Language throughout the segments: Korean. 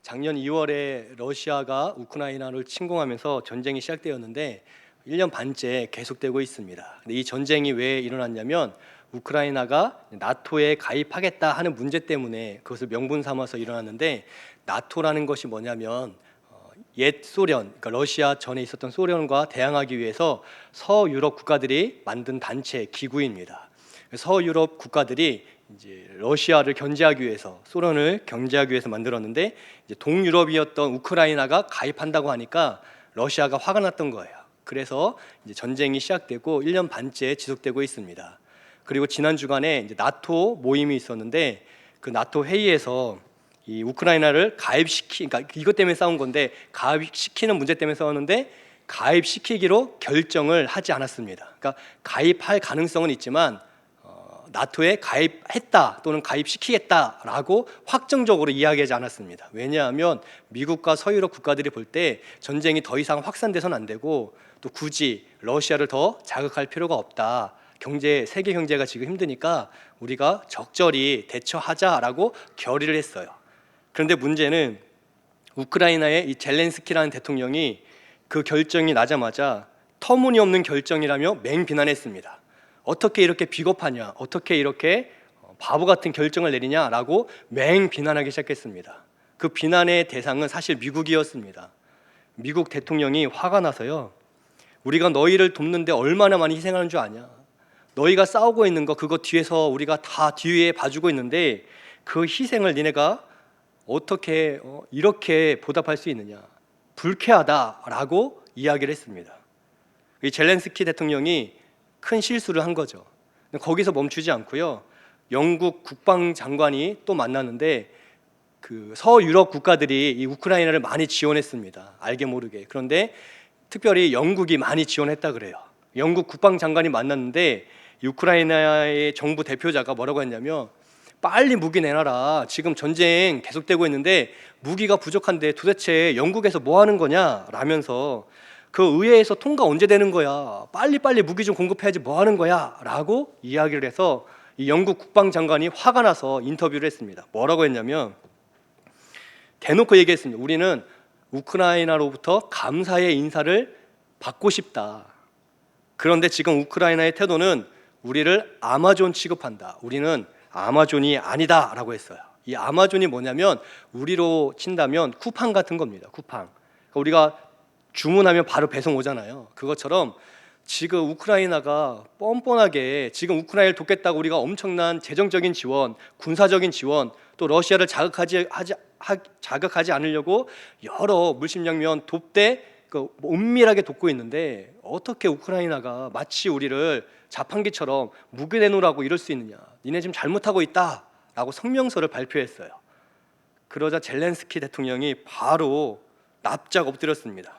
작년 2월에 러시아가 우크라이나를 침공하면서 전쟁이 시작되었는데 1년 반째 계속되고 있습니다. 근데 이 전쟁이 왜 일어났냐면 우크라이나가 나토에 가입하겠다 하는 문제 때문에 그것을 명분 삼아서 일어났는데, 나토라는 것이 뭐냐면 옛 소련, 그러니까 러시아 전에 있었던 소련과 대항하기 위해서 서유럽 국가들이 만든 단체 기구입니다. 서유럽 국가들이 이제 러시아를 견제하기 위해서, 소련을 견제하기 위해서 만들었는데, 이제 동유럽이었던 우크라이나가 가입한다고 하니까 러시아가 화가 났던 거예요. 그래서 이제 전쟁이 시작되고 1년 반째 지속되고 있습니다. 그리고 지난 주간에 이제 나토 모임이 있었는데, 그 나토 회의에서 이 우크라이나를 그러니까 이것 때문에 싸운 건데, 가입시키는 문제 때문에 싸웠는데 가입시키기로 결정을 하지 않았습니다. 그러니까 가입할 가능성은 있지만 나토에 가입했다 또는 가입시키겠다라고 확정적으로 이야기하지 않았습니다. 왜냐하면 미국과 서유럽 국가들이 볼 때 전쟁이 더 이상 확산돼서는 안 되고, 또 굳이 러시아를 더 자극할 필요가 없다. 세계 경제가 지금 힘드니까 우리가 적절히 대처하자라고 결의를 했어요. 그런데 문제는 우크라이나의 이 젤렌스키라는 대통령이 그 결정이 나자마자 터무니없는 결정이라며 맹비난했습니다. 어떻게 이렇게 비겁하냐, 어떻게 이렇게 바보 같은 결정을 내리냐라고 맹비난하기 시작했습니다. 그 비난의 대상은 사실 미국이었습니다. 미국 대통령이 화가 나서요, 우리가 너희를 돕는데 얼마나 많이 희생하는 줄 아냐, 너희가 싸우고 있는 거 그거 뒤에서 우리가 다 뒤에 봐주고 있는데 그 희생을 니네가 어떻게 이렇게 보답할 수 있느냐, 불쾌하다라고 이야기를 했습니다. 이 젤렌스키 대통령이 큰 실수를 한 거죠. 거기서 멈추지 않고요, 영국 국방장관이 또 만났는데 그 서유럽 국가들이 이 우크라이나를 많이 지원했습니다. 알게 모르게. 그런데 특별히 영국이 많이 지원했다 그래요. 영국 국방장관이 만났는데 우크라이나의 정부 대표자가 뭐라고 했냐면, 빨리 무기 내놔라. 지금 전쟁 계속되고 있는데 무기가 부족한데 도대체 영국에서 뭐 하는 거냐 라면서, 그 의회에서 통과 언제 되는 거야, 빨리빨리 무기 좀 공급해야지 뭐 하는 거야 라고 이야기를 해서 이 영국 국방장관이 화가 나서 인터뷰를 했습니다. 뭐라고 했냐면, 대놓고 얘기했습니다. 우리는 우크라이나로부터 감사의 인사를 받고 싶다. 그런데 지금 우크라이나의 태도는 우리를 아마존 취급한다. 우리는 아마존이 아니다 라고 했어요. 이 아마존이 뭐냐면 우리로 친다면 쿠팡 같은 겁니다. 쿠팡. 그러니까 우리가 주문하면 바로 배송 오잖아요. 그것처럼 지금 우크라이나가 뻔뻔하게 지금 우크라이나를 돕겠다고 우리가 엄청난 재정적인 지원, 군사적인 지원, 또 러시아를 자극하지 않으려고 여러 물심양면 돕되 은밀하게 돕고 있는데, 어떻게 우크라이나가 마치 우리를 자판기처럼 무기 내놓으라고 이럴 수 있느냐, 니네 지금 잘못하고 있다라고 성명서를 발표했어요. 그러자 젤렌스키 대통령이 바로 납작 엎드렸습니다.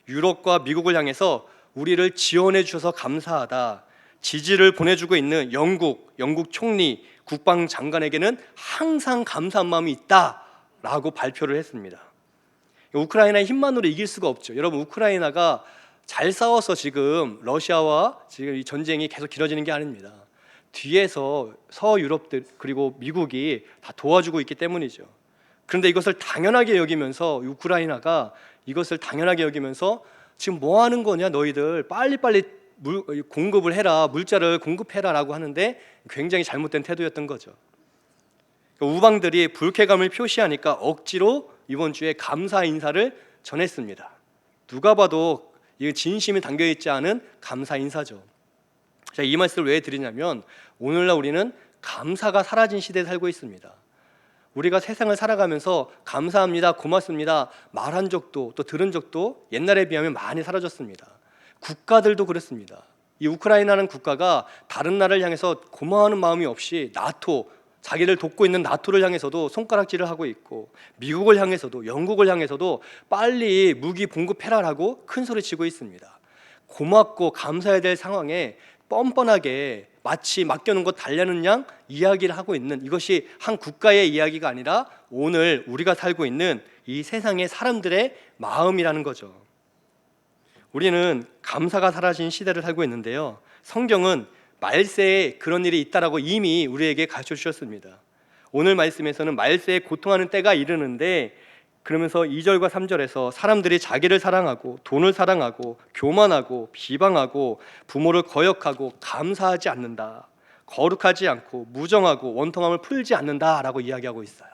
유럽과 미국을 향해서 우리를 지원해 주셔서 감사하다, 지지를 보내주고 있는 영국 총리, 국방장관에게는 항상 감사한 마음이 있다라고 발표를 했습니다. 우크라이나의 힘만으로 이길 수가 없죠. 여러분, 우크라이나가 잘 싸워서 지금 러시아와 지금 이 전쟁이 계속 길어지는 게 아닙니다. 뒤에서 서유럽들 그리고 미국이 다 도와주고 있기 때문이죠. 그런데 이것을 당연하게 여기면서 우크라이나가 이것을 당연하게 여기면서 지금 뭐 하는 거냐, 너희들 빨리빨리 공급을 해라, 물자를 공급해라 라고 하는데 굉장히 잘못된 태도였던 거죠. 우방들이 불쾌감을 표시하니까 억지로 이번 주에 감사 인사를 전했습니다. 누가 봐도 이게 진심이 담겨있지 않은 감사 인사죠. 제가 이 말씀을 왜 드리냐면, 오늘날 우리는 감사가 사라진 시대에 살고 있습니다. 우리가 세상을 살아가면서 감사합니다, 고맙습니다 말한 적도 또 들은 적도 옛날에 비하면 많이 사라졌습니다. 국가들도 그렇습니다. 이 우크라이나는 국가가 다른 나라를 향해서 고마워하는 마음이 없이 나토, 자기를 돕고 있는 나토를 향해서도 손가락질을 하고 있고, 미국을 향해서도, 영국을 향해서도 빨리 무기 공급해라라고 큰 소리 치고 있습니다. 고맙고 감사해야 될 상황에 뻔뻔하게 마치 맡겨놓은 것 달라는 양 이야기를 하고 있는, 이것이 한 국가의 이야기가 아니라 오늘 우리가 살고 있는 이 세상의 사람들의 마음이라는 거죠. 우리는 감사가 사라진 시대를 살고 있는데요, 성경은 말세에 그런 일이 있다라고 이미 우리에게 가르쳐 주셨습니다. 오늘 말씀에서는 말세에 고통하는 때가 이르는데 그러면서 2절과 3절에서 사람들이 자기를 사랑하고 돈을 사랑하고 교만하고 비방하고 부모를 거역하고 감사하지 않는다, 거룩하지 않고 무정하고 원통함을 풀지 않는다라고 이야기하고 있어요.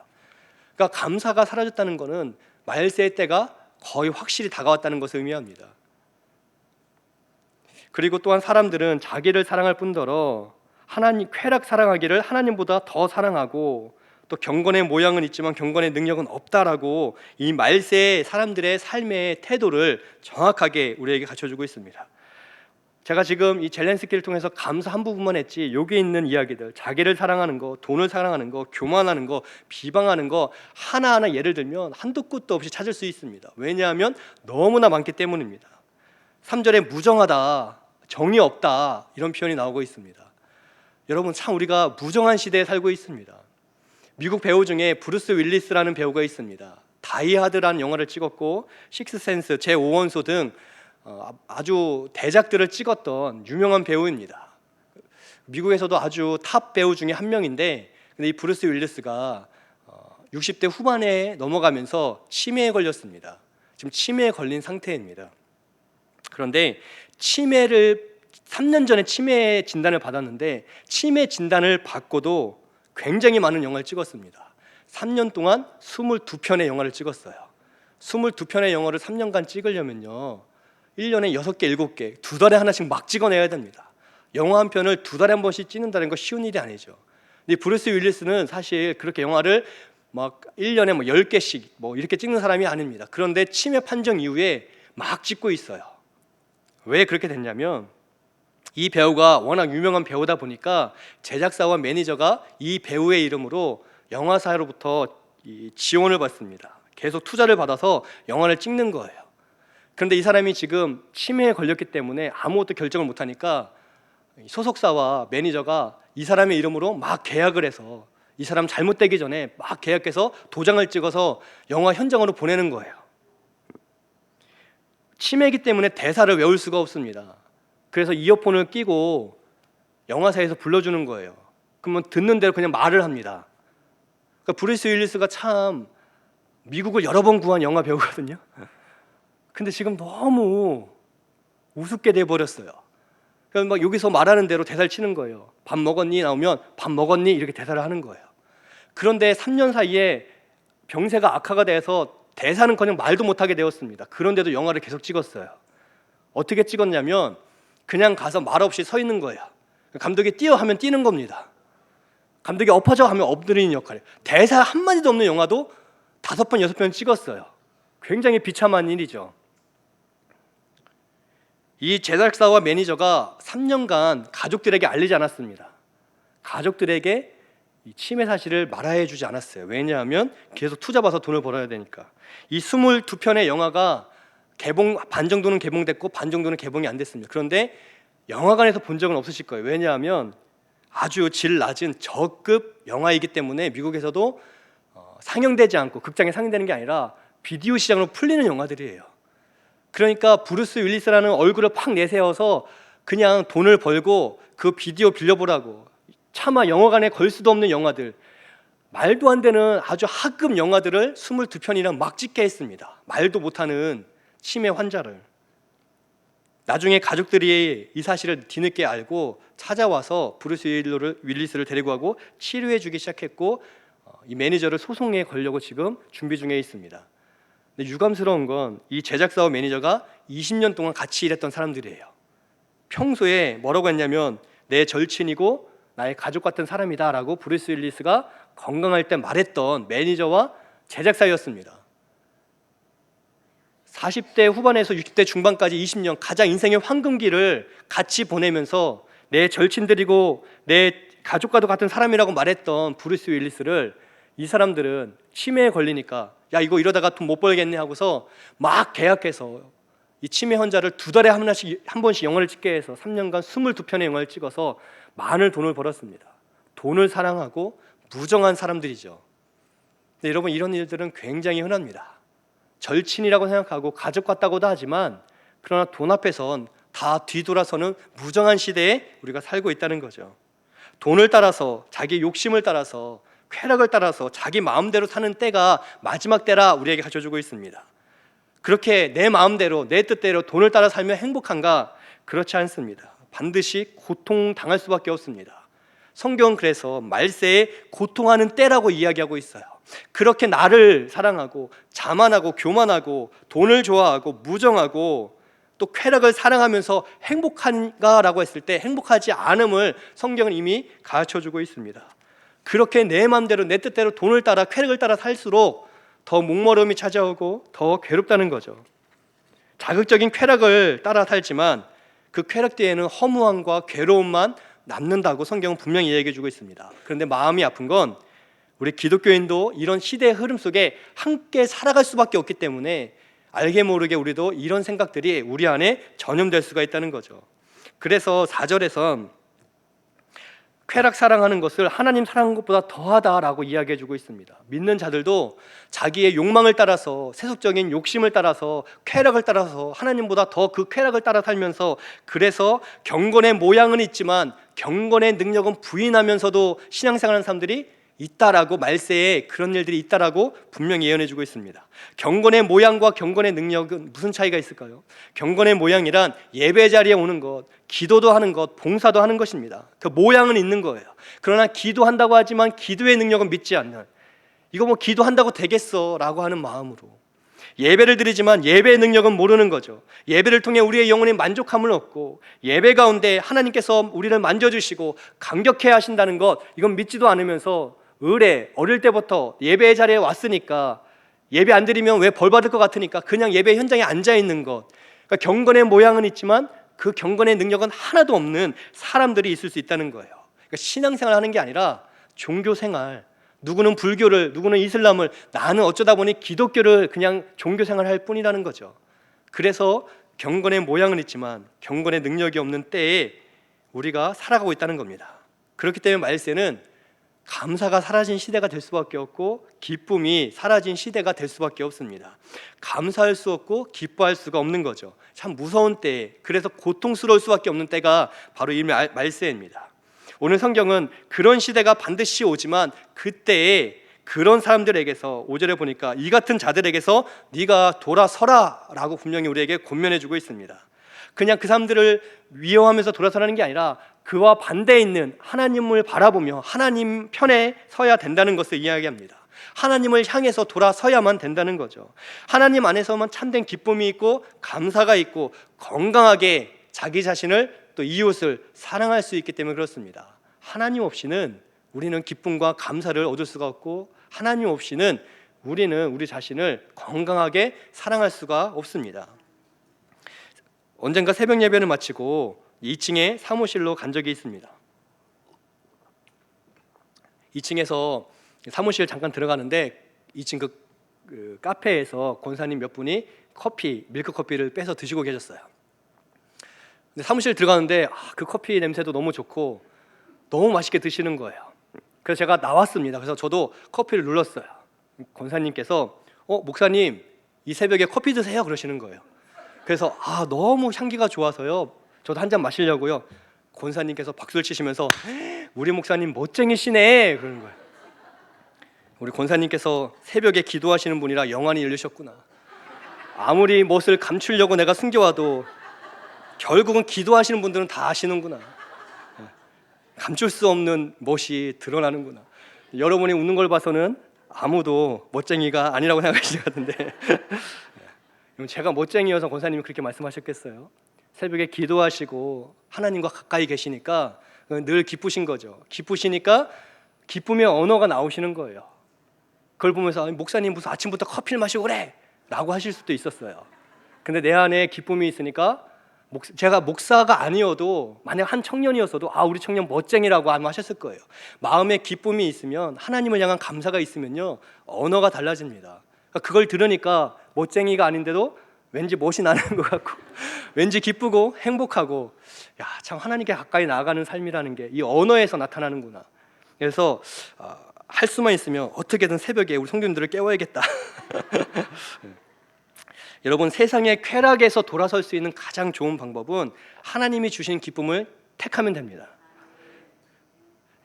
그러니까 감사가 사라졌다는 것은 말세의 때가 거의 확실히 다가왔다는 것을 의미합니다. 그리고 또한 사람들은 자기를 사랑할 뿐더러 하나님, 쾌락 사랑하기를 하나님보다 더 사랑하고, 또 경건의 모양은 있지만 경건의 능력은 없다라고 이 말세의 사람들의 삶의 태도를 정확하게 우리에게 갖춰주고 있습니다. 제가 지금 이 젤렌스키를 통해서 감사 한 부분만 했지, 여기 있는 이야기들, 자기를 사랑하는 거, 돈을 사랑하는 거, 교만하는 거, 비방하는 거 하나하나 예를 들면 한도 끝도 없이 찾을 수 있습니다. 왜냐하면 너무나 많기 때문입니다. 3절에 무정하다, 정이 없다, 이런 표현이 나오고 있습니다. 여러분, 참 우리가 무정한 시대에 살고 있습니다. 미국 배우 중에 브루스 윌리스라는 배우가 있습니다. 다이하드라는 영화를 찍었고 식스센스, 제5원소 등 아주 대작들을 찍었던 유명한 배우입니다. 미국에서도 아주 탑 배우 중에 한 명인데, 근데 이 브루스 윌리스가 60대 후반에 넘어가면서 치매에 걸렸습니다. 지금 치매에 걸린 상태입니다. 그런데 3년 전에 치매 진단을 받았는데, 치매 진단을 받고도 굉장히 많은 영화를 찍었습니다. 3년 동안 22편의 영화를 찍었어요. 22편의 영화를 3년간 찍으려면요 1년에 6개, 7개, 2달에 하나씩 막 찍어내야 됩니다. 영화 한 편을 2달에 한 번씩 찍는다는 건 쉬운 일이 아니죠. 근데 브루스 윌리스는 사실 그렇게 영화를 막 1년에 10개씩 이렇게 찍는 사람이 아닙니다. 그런데 치매 판정 이후에 막 찍고 있어요. 왜 그렇게 됐냐면, 이 배우가 워낙 유명한 배우다 보니까 제작사와 매니저가 이 배우의 이름으로 영화사로부터 지원을 받습니다. 계속 투자를 받아서 영화를 찍는 거예요. 그런데 이 사람이 지금 치매에 걸렸기 때문에 아무것도 결정을 못하니까 소속사와 매니저가 이 사람의 이름으로 막 계약을 해서, 이 사람 잘못되기 전에 막 계약해서 도장을 찍어서 영화 현장으로 보내는 거예요. 치매이기 때문에 대사를 외울 수가 없습니다. 그래서 이어폰을 끼고 영화사에서 불러주는 거예요. 그러면 듣는 대로 그냥 말을 합니다. 그러니까 브루스 윌리스가 참 미국을 여러 번 구한 영화 배우거든요. 근데 지금 너무 우습게 돼버렸어요. 그래서 막 여기서 말하는 대로 대사를 치는 거예요. 밥 먹었니? 나오면 밥 먹었니? 이렇게 대사를 하는 거예요. 그런데 3년 사이에 병세가 악화가 돼서 대사는커녕 말도 못하게 되었습니다. 그런데도 영화를 계속 찍었어요. 어떻게 찍었냐면 그냥 가서 말 없이 서 있는 거예요. 감독이 뛰어 하면 뛰는 겁니다. 감독이 엎어져 하면 엎드리는 역할이에요. 대사 한마디도 없는 영화도 5번, 6번 찍었어요. 굉장히 비참한 일이죠. 이 제작사와 매니저가 3년간 가족들에게 알리지 않았습니다. 가족들에게 이 치매 사실을 말해 주지 않았어요. 왜냐하면 계속 투자 봐서 돈을 벌어야 되니까. 이 22편의 영화가 반 정도는 개봉됐고 반 정도는 개봉이 안 됐습니다. 그런데 영화관에서 본 적은 없으실 거예요. 왜냐하면 아주 질 낮은 저급 영화이기 때문에 미국에서도 상영되지 않고 극장에 상영되는 게 아니라 비디오 시장으로 풀리는 영화들이에요. 그러니까 브루스 윌리스라는 얼굴을 팍 내세워서 그냥 돈을 벌고 그 비디오 빌려보라고, 차마 영화관에 걸 수도 없는 영화들, 말도 안 되는 아주 하급 영화들을 22편이나 막 찍게 했습니다. 말도 못하는 치매 환자를. 나중에 가족들이 이 사실을 뒤늦게 알고 찾아와서 브루스 윌리스를 데리고 가고 치료해 주기 시작했고, 이 매니저를 소송에 걸려고 지금 준비 중에 있습니다. 근데 유감스러운 건 이 제작사와 매니저가 20년 동안 같이 일했던 사람들이에요. 평소에 뭐라고 했냐면 내 절친이고 나의 가족 같은 사람이다 라고 브루스 윌리스가 건강할 때 말했던 매니저와 제작사였습니다. 40대 후반에서 60대 중반까지 20년 가장 인생의 황금기를 같이 보내면서 내 절친들이고 내 가족과도 같은 사람이라고 말했던 브루스 윌리스를 이 사람들은 치매에 걸리니까 야 이거 이러다가 돈 못 벌겠네 하고서 막 계약해서 이 치매 환자를 2달에 한 번씩 영화를 찍게 해서 3년간 22편의 영화를 찍어서 많은 돈을 벌었습니다. 돈을 사랑하고 무정한 사람들이죠. 근데 여러분, 이런 일들은 굉장히 흔합니다. 절친이라고 생각하고 가족 같다고도 하지만 그러나 돈 앞에선 다 뒤돌아서는 무정한 시대에 우리가 살고 있다는 거죠. 돈을 따라서, 자기 욕심을 따라서 쾌락을 따라서 자기 마음대로 사는 때가 마지막 때라 우리에게 가르쳐주고 있습니다. 그렇게 내 마음대로 내 뜻대로 돈을 따라 살면 행복한가? 그렇지 않습니다. 반드시 고통당할 수밖에 없습니다. 성경은 그래서 말세에 고통하는 때라고 이야기하고 있어요. 그렇게 나를 사랑하고 자만하고 교만하고 돈을 좋아하고 무정하고 또 쾌락을 사랑하면서 행복한가라고 했을 때 행복하지 않음을 성경은 이미 가르쳐주고 있습니다. 그렇게 내 마음대로 내 뜻대로 돈을 따라 쾌락을 따라 살수록 더 목마름이 찾아오고 더 괴롭다는 거죠. 자극적인 쾌락을 따라 살지만 그 쾌락 뒤에는 허무함과 괴로움만 남는다고 성경은 분명히 얘기해주고 있습니다. 그런데 마음이 아픈 건 우리 기독교인도 이런 시대의 흐름 속에 함께 살아갈 수밖에 없기 때문에 알게 모르게 우리도 이런 생각들이 우리 안에 전염될 수가 있다는 거죠. 그래서 4절에선 쾌락 사랑하는 것을 하나님 사랑하는 것보다 더하다라고 이야기해주고 있습니다. 믿는 자들도 자기의 욕망을 따라서 세속적인 욕심을 따라서 쾌락을 따라서 하나님보다 더 그 쾌락을 따라 살면서 그래서 경건의 모양은 있지만 경건의 능력은 부인하면서도 신앙생활하는 사람들이 있다라고 말세에 그런 일들이 있다라고 분명히 예언해주고 있습니다. 경건의 모양과 경건의 능력은 무슨 차이가 있을까요? 경건의 모양이란 예배 자리에 오는 것, 기도도 하는 것, 봉사도 하는 것입니다. 그 모양은 있는 거예요. 그러나 기도한다고 하지만 기도의 능력은 믿지 않는, 이거 뭐 기도한다고 되겠어 라고 하는 마음으로 예배를 드리지만 예배의 능력은 모르는 거죠. 예배를 통해 우리의 영혼이 만족함을 얻고 예배 가운데 하나님께서 우리를 만져주시고 감격해 하신다는 것, 이건 믿지도 않으면서 어릴 때부터 예배 자리에 왔으니까 예배 안 드리면 왜 벌 받을 것 같으니까 그냥 예배 현장에 앉아 있는 것, 그러니까 경건의 모양은 있지만 그 경건의 능력은 하나도 없는 사람들이 있을 수 있다는 거예요. 그러니까 신앙생활 하는 게 아니라 종교생활, 누구는 불교를, 누구는 이슬람을, 나는 어쩌다 보니 기독교를 그냥 종교생활 할 뿐이라는 거죠. 그래서 경건의 모양은 있지만 경건의 능력이 없는 때에 우리가 살아가고 있다는 겁니다. 그렇기 때문에 말세는 감사가 사라진 시대가 될 수밖에 없고 기쁨이 사라진 시대가 될 수밖에 없습니다. 감사할 수 없고 기뻐할 수가 없는 거죠. 참 무서운 때에, 그래서 고통스러울 수밖에 없는 때가 바로 이 말세입니다. 오늘 성경은 그런 시대가 반드시 오지만 그때에 그런 사람들에게서 5절에 보니까 이 같은 자들에게서 네가 돌아서라 라고 분명히 우리에게 권면해주고 있습니다. 그냥 그 사람들을 위협하면서 돌아서라는 게 아니라 그와 반대에 있는 하나님을 바라보며 하나님 편에 서야 된다는 것을 이야기합니다. 하나님을 향해서 돌아서야만 된다는 거죠. 하나님 안에서만 참된 기쁨이 있고 감사가 있고 건강하게 자기 자신을 또 이웃을 사랑할 수 있기 때문에 그렇습니다. 하나님 없이는 우리는 기쁨과 감사를 얻을 수가 없고 하나님 없이는 우리는 우리 자신을 건강하게 사랑할 수가 없습니다. 언젠가 새벽 예배를 마치고 2층에 사무실로 간 적이 있습니다. 2층에서 사무실 잠깐 들어가는데 2층 그 카페에서 권사님 몇 분이 밀크 커피를 빼서 드시고 계셨어요. 근데 사무실 들어가는데 그 커피 냄새도 너무 좋고 너무 맛있게 드시는 거예요. 그래서 제가 나왔습니다. 그래서 저도 커피를 눌렀어요. 권사님께서 목사님 이 새벽에 커피 드세요 그러시는 거예요. 그래서 너무 향기가 좋아서요 저도 한 잔 마시려고요. 권사님께서 박수를 치시면서 우리 목사님 멋쟁이시네 그러는 거예요. 우리 권사님께서 새벽에 기도하시는 분이라 영안이 열리셨구나. 아무리 멋을 감추려고 내가 숨겨와도 결국은 기도하시는 분들은 다 아시는구나. 감출 수 없는 멋이 드러나는구나. 여러분이 웃는 걸 봐서는 아무도 멋쟁이가 아니라고 생각하시는 것 같은데 제가 멋쟁이여서 권사님이 그렇게 말씀하셨겠어요? 새벽에 기도하시고 하나님과 가까이 계시니까 늘 기쁘신 거죠. 기쁘시니까 기쁨의 언어가 나오시는 거예요. 그걸 보면서 목사님 무슨 아침부터 커피를 마시고 그래 라고 하실 수도 있었어요. 근데 내 안에 기쁨이 있으니까 제가 목사가 아니어도 만약 한 청년이었어도 우리 청년 멋쟁이라고 아마 하셨을 거예요. 마음에 기쁨이 있으면 하나님을 향한 감사가 있으면요 언어가 달라집니다. 그걸 들으니까 멋쟁이가 아닌데도 왠지 멋이 나는 것 같고 왠지 기쁘고 행복하고 참 하나님께 가까이 나아가는 삶이라는 게 이 언어에서 나타나는구나. 그래서 할 수만 있으면 어떻게든 새벽에 우리 성도님들을 깨워야겠다. 여러분 세상의 쾌락에서 돌아설 수 있는 가장 좋은 방법은 하나님이 주신 기쁨을 택하면 됩니다.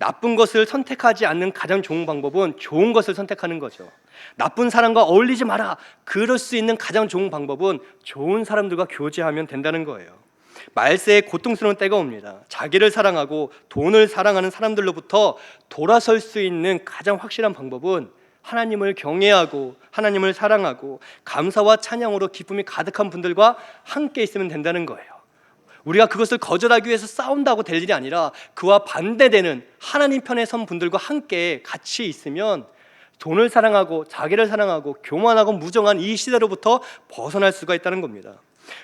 나쁜 것을 선택하지 않는 가장 좋은 방법은 좋은 것을 선택하는 거죠. 나쁜 사람과 어울리지 마라. 그럴 수 있는 가장 좋은 방법은 좋은 사람들과 교제하면 된다는 거예요. 말세에 고통스러운 때가 옵니다. 자기를 사랑하고 돈을 사랑하는 사람들로부터 돌아설 수 있는 가장 확실한 방법은 하나님을 경외하고 하나님을 사랑하고 감사와 찬양으로 기쁨이 가득한 분들과 함께 있으면 된다는 거예요. 우리가 그것을 거절하기 위해서 싸운다고 될 일이 아니라 그와 반대되는 하나님 편에 선 분들과 함께 같이 있으면 돈을 사랑하고 자기를 사랑하고 교만하고 무정한 이 시대로부터 벗어날 수가 있다는 겁니다.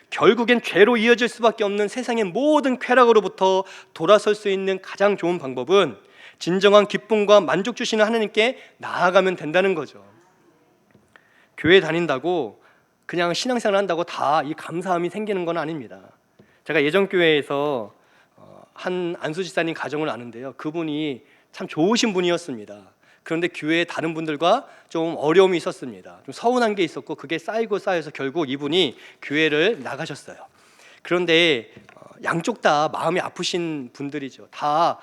결국엔 죄로 이어질 수밖에 없는 세상의 모든 쾌락으로부터 돌아설 수 있는 가장 좋은 방법은 진정한 기쁨과 만족 주시는 하나님께 나아가면 된다는 거죠. 교회 다닌다고 그냥 신앙생활 한다고 다 이 감사함이 생기는 건 아닙니다. 제가 예전 교회에서 한 안수 집사님 가정을 아는데요, 그분이 참 좋으신 분이었습니다. 그런데 교회에 다른 분들과 좀 어려움이 있었습니다. 좀 서운한 게 있었고 그게 쌓이고 쌓여서 결국 이분이 교회를 나가셨어요. 그런데 양쪽 다 마음이 아프신 분들이죠. 다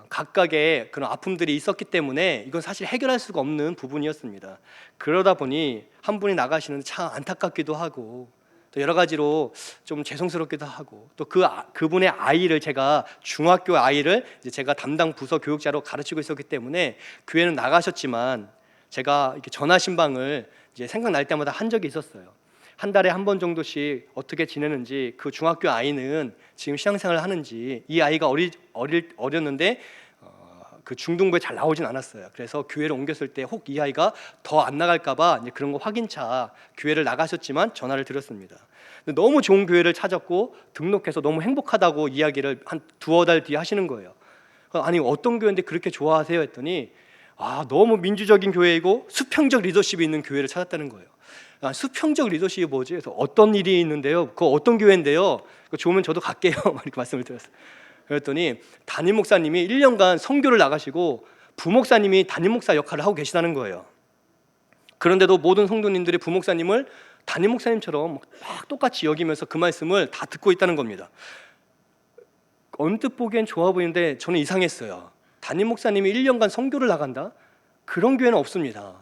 각각의 그런 아픔들이 있었기 때문에 이건 사실 해결할 수가 없는 부분이었습니다. 그러다 보니 한 분이 나가시는데 참 안타깝기도 하고 또 여러 가지로 좀 죄송스럽기도 하고 또 그분의 아이를 제가 중학교 아이를 이제 제가 담당 부서 교육자로 가르치고 있었기 때문에 교회는 나가셨지만 제가 이렇게 전화 신방을 이제 생각날 때마다 한 적이 있었어요. 한 달에 한 번 정도씩 어떻게 지내는지, 그 중학교 아이는 지금 신앙생활을 하는지, 이 아이가 어렸는데 그 중등부에 잘 나오진 않았어요. 그래서 교회를 옮겼을 때 혹 이 아이가 더 안 나갈까봐 이제 그런 거 확인차 교회를 나가셨지만 전화를 드렸습니다. 근데 너무 좋은 교회를 찾았고 등록해서 너무 행복하다고 이야기를 한 두어 달 뒤에 하시는 거예요. 아니 어떤 교회인데 그렇게 좋아하세요? 했더니 너무 민주적인 교회이고 수평적 리더십이 있는 교회를 찾았다는 거예요. 수평적 리더십이 뭐지? 그래서 어떤 일이 있는데요? 그거 어떤 교회인데요? 그거 좋으면 저도 갈게요. 이렇게 말씀을 드렸어요. 그랬더니 담임 목사님이 1년간 선교를 나가시고 부목사님이 담임 목사 역할을 하고 계시다는 거예요. 그런데도 모든 성도님들이 부목사님을 담임 목사님처럼 막 똑같이 여기면서 그 말씀을 다 듣고 있다는 겁니다. 언뜻 보기엔 좋아 보이는데 저는 이상했어요. 담임 목사님이 1년간 선교를 나간다? 그런 교회는 없습니다.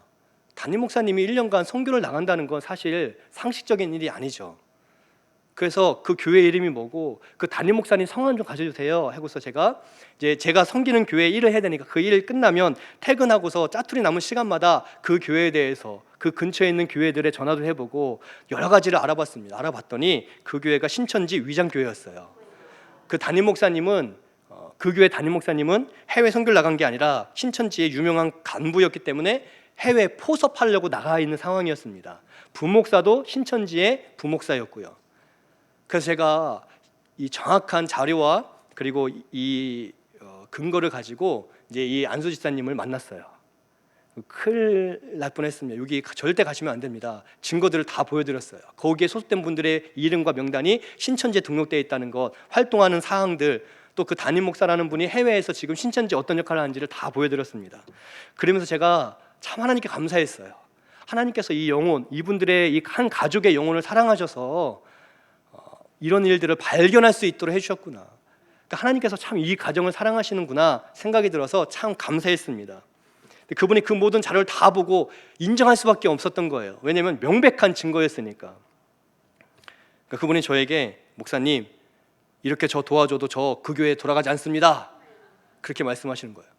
담임 목사님이 1년간 선교를 나간다는 건 사실 상식적인 일이 아니죠. 그래서 그 교회 이름이 뭐고 그 담임 목사님 성함 좀 가져주세요 하고서 제가 섬기는 교회 일을 해야 되니까 그 일 끝나면 퇴근하고서 짜투리 남은 시간마다 그 교회에 대해서 그 근처에 있는 교회들에 전화도 해보고 여러 가지를 알아봤습니다. 알아봤더니 그 교회가 신천지 위장교회였어요. 그 담임 목사님은 그 교회 담임 목사님은 해외 선교를 나간 게 아니라 신천지의 유명한 간부였기 때문에 해외 포섭하려고 나가 있는 상황이었습니다. 부목사도 신천지의 부목사였고요. 그래서 제가 이 정확한 자료와 그리고 이 근거를 가지고 이제 이 안수 집사님을 만났어요. 큰일 날 뻔했습니다. 여기 절대 가시면 안 됩니다. 증거들을 다 보여드렸어요. 거기에 소속된 분들의 이름과 명단이 신천지에 등록되어 있다는 것, 활동하는 사항들, 또 그 담임 목사라는 분이 해외에서 지금 신천지 어떤 역할을 하는지를 다 보여드렸습니다. 그러면서 제가 참 하나님께 감사했어요. 하나님께서 이 영혼, 이분들의 이 한 가족의 영혼을 사랑하셔서 이런 일들을 발견할 수 있도록 해주셨구나. 그러니까 하나님께서 참 이 가정을 사랑하시는구나 생각이 들어서 참 감사했습니다. 그분이 그 모든 자료를 다 보고 인정할 수밖에 없었던 거예요. 왜냐하면 명백한 증거였으니까. 그러니까 그분이 저에게 목사님 이렇게 저 도와줘도 저 그 교회에 돌아가지 않습니다. 그렇게 말씀하시는 거예요.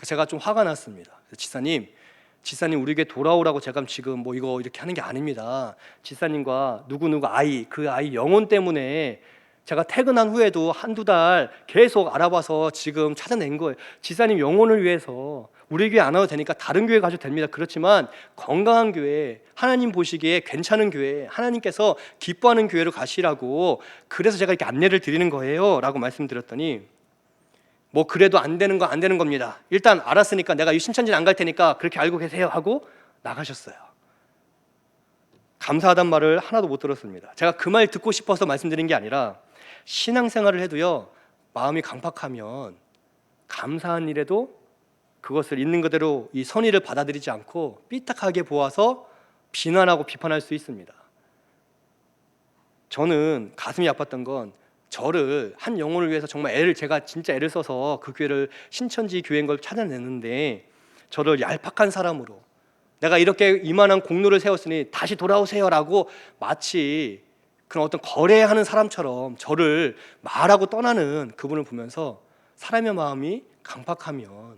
제가 좀 화가 났습니다. 지사님 우리 교회 돌아오라고 제가 지금 뭐 이거 이렇게 하는 게 아닙니다. 지사님과 누구누구 아이, 그 아이 영혼 때문에 제가 퇴근한 후에도 한두 달 계속 알아봐서 지금 찾아낸 거예요. 지사님 영혼을 위해서 우리 교회 안 와도 되니까 다른 교회 가셔도 됩니다. 그렇지만 건강한 교회, 하나님 보시기에 괜찮은 교회, 하나님께서 기뻐하는 교회로 가시라고 그래서 제가 이렇게 안내를 드리는 거예요 라고 말씀드렸더니 뭐 그래도 안 되는 건 안 되는 겁니다. 일단 알았으니까 내가 이 신천지는 안 갈 테니까 그렇게 알고 계세요 하고 나가셨어요. 감사하단 말을 하나도 못 들었습니다. 제가 그 말 듣고 싶어서 말씀드린 게 아니라 신앙생활을 해도요, 마음이 강팍하면 감사한 일에도 그것을 있는 그대로 이 선의를 받아들이지 않고 삐딱하게 보아서 비난하고 비판할 수 있습니다. 저는 가슴이 아팠던 건 저를 한 영혼을 위해서 정말 제가 진짜 애를 써서 그 교회를 신천지 교회인 걸 찾아내는데 저를 얄팍한 사람으로 내가 이렇게 이만한 공로를 세웠으니 다시 돌아오세요라고 마치 그런 어떤 거래하는 사람처럼 저를 말하고 떠나는 그분을 보면서 사람의 마음이 강팍하면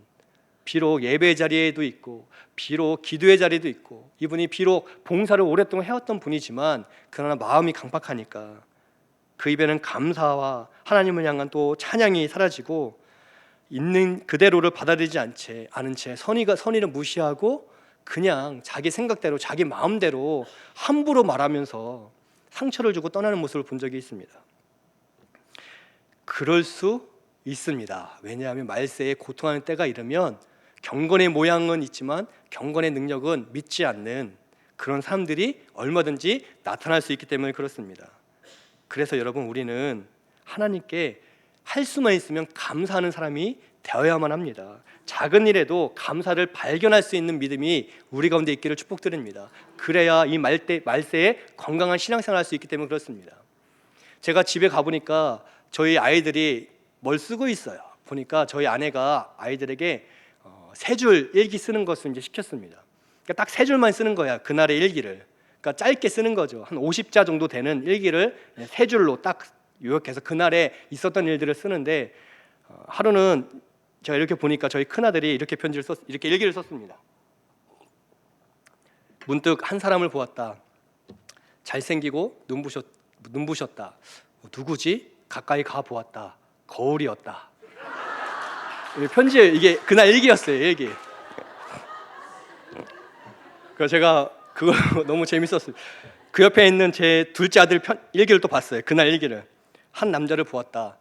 비록 예배의 자리에도 있고 비록 기도의 자리도 있고 이분이 비록 봉사를 오랫동안 해왔던 분이지만 그러나 마음이 강팍하니까 그 입에는 감사와 하나님을 향한 또 찬양이 사라지고 있는 그대로를 받아들이지 않은 채 선의를 무시하고 그냥 자기 생각대로 자기 마음대로 함부로 말하면서 상처를 주고 떠나는 모습을 본 적이 있습니다. 그럴 수 있습니다. 왜냐하면 말세에 고통하는 때가 이르면 경건의 모양은 있지만 경건의 능력은 믿지 않는 그런 사람들이 얼마든지 나타날 수 있기 때문에 그렇습니다. 그래서 여러분 우리는 하나님께 할 수만 있으면 감사하는 사람이 되어야만 합니다. 작은 일에도 감사를 발견할 수 있는 믿음이 우리 가운데 있기를 축복드립니다. 그래야 이 말세에 건강한 신앙생활을 할 수 있기 때문에 그렇습니다. 제가 집에 가보니까 저희 아이들이 뭘 쓰고 있어요. 보니까 저희 아내가 아이들에게 세 줄 일기 쓰는 것을 이제 시켰습니다. 그러니까 딱 세 줄만 쓰는 거야. 그날의 일기를. 그러니까 짧게 쓰는 거죠. 한 50자 정도 되는 일기를 세 줄로 딱 요약해서 그날에 있었던 일들을 쓰는데 하루는 제가 이렇게 보니까 저희 큰아들이 이렇게 이렇게 일기를 썼습니다. 문득 한 사람을 보았다. 잘생기고 눈부셨다. 누구지? 가까이 가 보았다. 거울이었다. 편지에 이게 그날 일기였어요. 일기. 그래서 제가 그거 너무 재밌었어요. 그 옆에 있는 제 둘째 아들 일기를 또 봤어요. 그날 일기를. 한 남자를 보았다.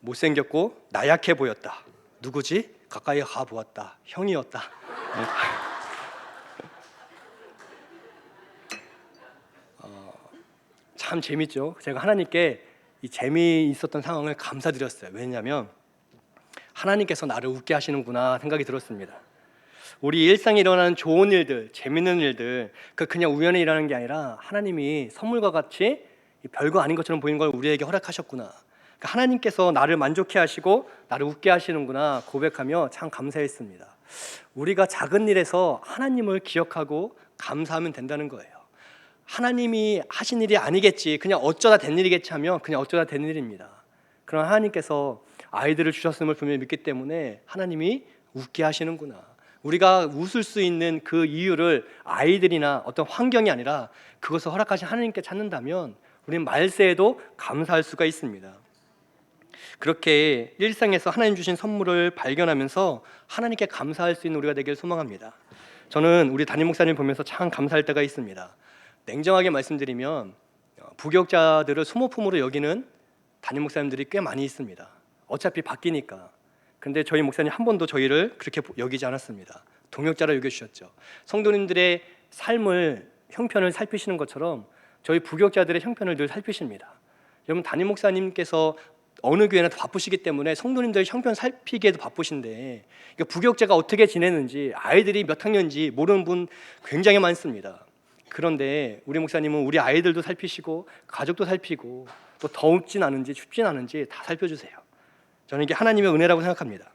못생겼고 나약해 보였다. 누구지? 가까이 가 보았다. 형이었다. 참 재밌죠. 제가 하나님께 이 재미있었던 상황을 감사드렸어요. 왜냐하면 하나님께서 나를 웃게 하시는구나 생각이 들었습니다. 우리 일상에 일어나는 좋은 일들, 재밌는 일들 그냥 우연히 일어나는 게 아니라 하나님이 선물과 같이 별거 아닌 것처럼 보이는 걸 우리에게 허락하셨구나. 그러니까 하나님께서 나를 만족해 하시고 나를 웃게 하시는구나 고백하며 참 감사했습니다. 우리가 작은 일에서 하나님을 기억하고 감사하면 된다는 거예요. 하나님이 하신 일이 아니겠지, 그냥 어쩌다 된 일이겠지 하면 그냥 어쩌다 된 일입니다. 그러나 하나님께서 아이들을 주셨음을 분명히 믿기 때문에 하나님이 웃게 하시는구나. 우리가 웃을 수 있는 그 이유를 아이들이나 어떤 환경이 아니라 그것을 허락하신 하나님께 찾는다면 우리는 말세에도 감사할 수가 있습니다. 그렇게 일상에서 하나님 주신 선물을 발견하면서 하나님께 감사할 수 있는 우리가 되길 소망합니다. 저는 우리 담임 목사님 보면서 참 감사할 때가 있습니다. 냉정하게 말씀드리면 부교육자들을 소모품으로 여기는 담임 목사님들이 꽤 많이 있습니다. 어차피 바뀌니까. 근데 저희 목사님 한 번도 저희를 그렇게 여기지 않았습니다. 동역자로 여겨주셨죠. 성도님들의 삶을 형편을 살피시는 것처럼 저희 부교육자들의 형편을 늘 살피십니다. 여러분 담임 목사님께서 어느 교회나 바쁘시기 때문에 성도님들 형편 살피기에도 바쁘신데 그러니까 부교육자가 어떻게 지내는지 아이들이 몇 학년인지 모르는 분 굉장히 많습니다. 그런데 우리 목사님은 우리 아이들도 살피시고 가족도 살피고 또 더웁진 않은지 춥진 않은지 다 살펴주세요. 저는 이게 하나님의 은혜라고 생각합니다.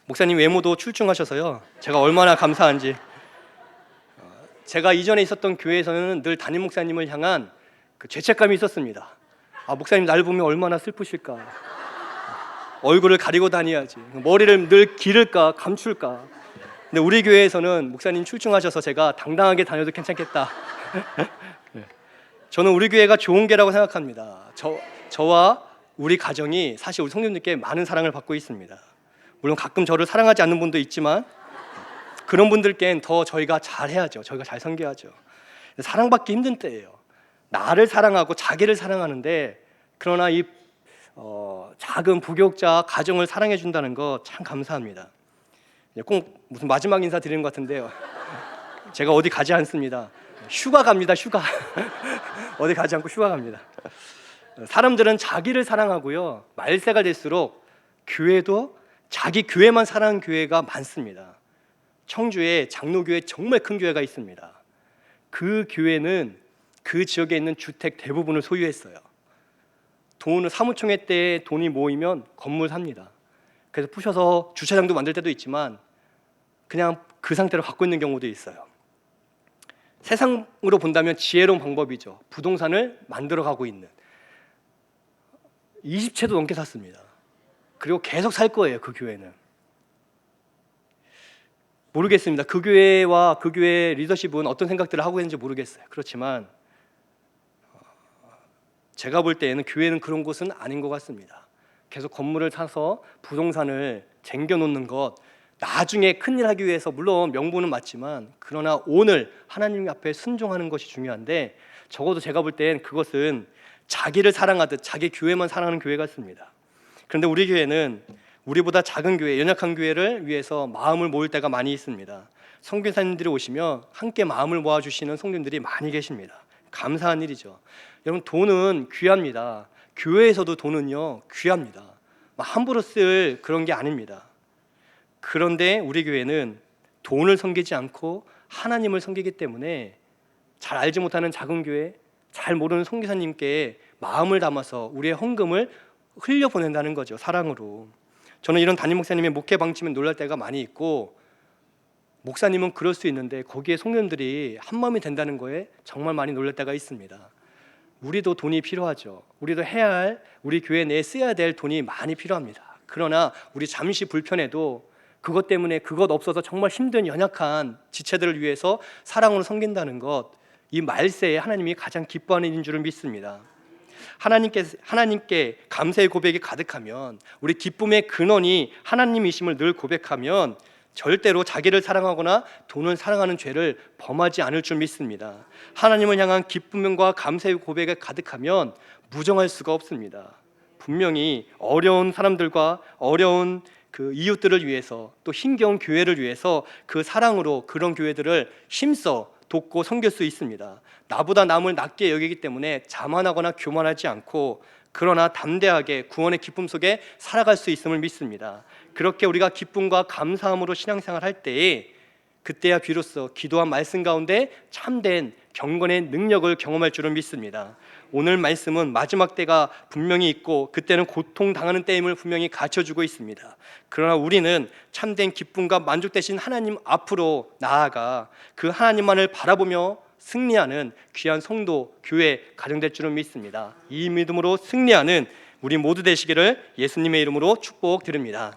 목사님 외모도 출중하셔서요 제가 얼마나 감사한지. 제가 이전에 있었던 교회에서는 늘 담임 목사님을 향한 그 죄책감이 있었습니다. 목사님 나를 보면 얼마나 슬프실까, 얼굴을 가리고 다녀야지, 머리를 늘 기를까 감출까. 근데 우리 교회에서는 목사님 출중하셔서 제가 당당하게 다녀도 괜찮겠다. 저는 우리 교회가 좋은 교회라고 생각합니다. 저와 우리 가정이 사실 우리 성도님들께 많은 사랑을 받고 있습니다. 물론 가끔 저를 사랑하지 않는 분도 있지만 그런 분들께는 더 저희가 잘해야죠. 저희가 잘 섬겨야죠. 사랑받기 힘든 때예요. 나를 사랑하고 자기를 사랑하는데 그러나 이 작은 부교육자 가정을 사랑해 준다는 거 참 감사합니다. 꼭 무슨 마지막 인사 드리는 것 같은데요. 제가 어디 가지 않습니다. 휴가 갑니다. 휴가. 어디 가지 않고 휴가 갑니다. 사람들은 자기를 사랑하고요 말세가 될수록 교회도 자기 교회만 사랑하는 교회가 많습니다. 청주에 장로교회 정말 큰 교회가 있습니다. 그 교회는 그 지역에 있는 주택 대부분을 소유했어요. 돈을 사무총회 때 돈이 모이면 건물 삽니다. 그래서 부셔서 주차장도 만들 때도 있지만 그냥 그 상태로 갖고 있는 경우도 있어요. 세상으로 본다면 지혜로운 방법이죠. 부동산을 만들어 가고 있는 20채도 넘게 샀습니다. 그리고 계속 살 거예요. 그 교회는. 모르겠습니다. 그 교회와 그 교회 리더십은 어떤 생각들을 하고 있는지 모르겠어요. 그렇지만 제가 볼 때에는 교회는 그런 곳은 아닌 것 같습니다. 계속 건물을 사서 부동산을 쟁겨놓는 것, 나중에 큰일 하기 위해서 물론 명분은 맞지만 그러나 오늘 하나님 앞에 순종하는 것이 중요한데 적어도 제가 볼 땐 그것은 자기를 사랑하듯 자기 교회만 사랑하는 교회 같습니다. 그런데 우리 교회는 우리보다 작은 교회, 연약한 교회를 위해서 마음을 모을 때가 많이 있습니다. 선교사님들이 오시면 함께 마음을 모아주시는 성도님들이 많이 계십니다. 감사한 일이죠. 여러분, 돈은 귀합니다. 교회에서도 돈은요 귀합니다. 함부로 쓸 그런 게 아닙니다. 그런데 우리 교회는 돈을 섬기지 않고 하나님을 섬기기 때문에 잘 알지 못하는 작은 교회, 잘 모르는 선교사님께 마음을 담아서 우리의 헌금을 흘려보낸다는 거죠. 사랑으로. 저는 이런 담임 목사님의 목회 방침에 놀랄 때가 많이 있고, 목사님은 그럴 수 있는데 거기에 성도님들이 한마음이 된다는 거에 정말 많이 놀랄 때가 있습니다. 우리도 돈이 필요하죠. 우리도 해야 할, 우리 교회 내에 써야 될 돈이 많이 필요합니다. 그러나 우리 잠시 불편해도 그것 때문에 그것 없어서 정말 힘든 연약한 지체들을 위해서 사랑으로 섬긴다는 것, 이 말세에 하나님이 가장 기뻐하는 일인 줄을 믿습니다. 하나님께 감사의 고백이 가득하면, 우리 기쁨의 근원이 하나님이심을 늘 고백하면 절대로 자기를 사랑하거나 돈을 사랑하는 죄를 범하지 않을 줄 믿습니다. 하나님을 향한 기쁨과 감사의 고백이 가득하면 무정할 수가 없습니다. 분명히 어려운 사람들과 어려운 그 이웃들을 위해서, 또 힘겨운 교회를 위해서 그 사랑으로 그런 교회들을 힘써 돕고 섬길 수 있습니다. 나보다 남을 낮게 여기기 때문에 자만하거나 교만하지 않고, 그러나 담대하게 구원의 기쁨 속에 살아갈 수 있음을 믿습니다. 그렇게 우리가 기쁨과 감사함으로 신앙생활 할 때에, 그때야 비로소 기도한 말씀 가운데 참된 경건의 능력을 경험할 줄을 믿습니다. 오늘 말씀은 마지막 때가 분명히 있고 그때는 고통당하는 때임을 분명히 가르쳐주고 있습니다. 그러나 우리는 참된 기쁨과 만족되신 하나님 앞으로 나아가 그 하나님만을 바라보며 승리하는 귀한 성도, 교회, 가정 될 줄을 믿습니다. 이 믿음으로 승리하는 우리 모두 되시기를 예수님의 이름으로 축복드립니다.